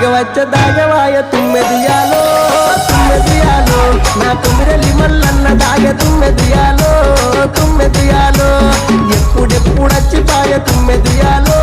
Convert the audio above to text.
దాగవాయ తుమ్మెదియాలో తుమ్మెదియాలో నా తుమ్మిరెల్లి మల్లన్న దాగ తుమ్మెదియాలో తుమ్మెదియాలో ఎప్పుడెప్పుడొచ్చి పాయ తుమ్మెదియాలో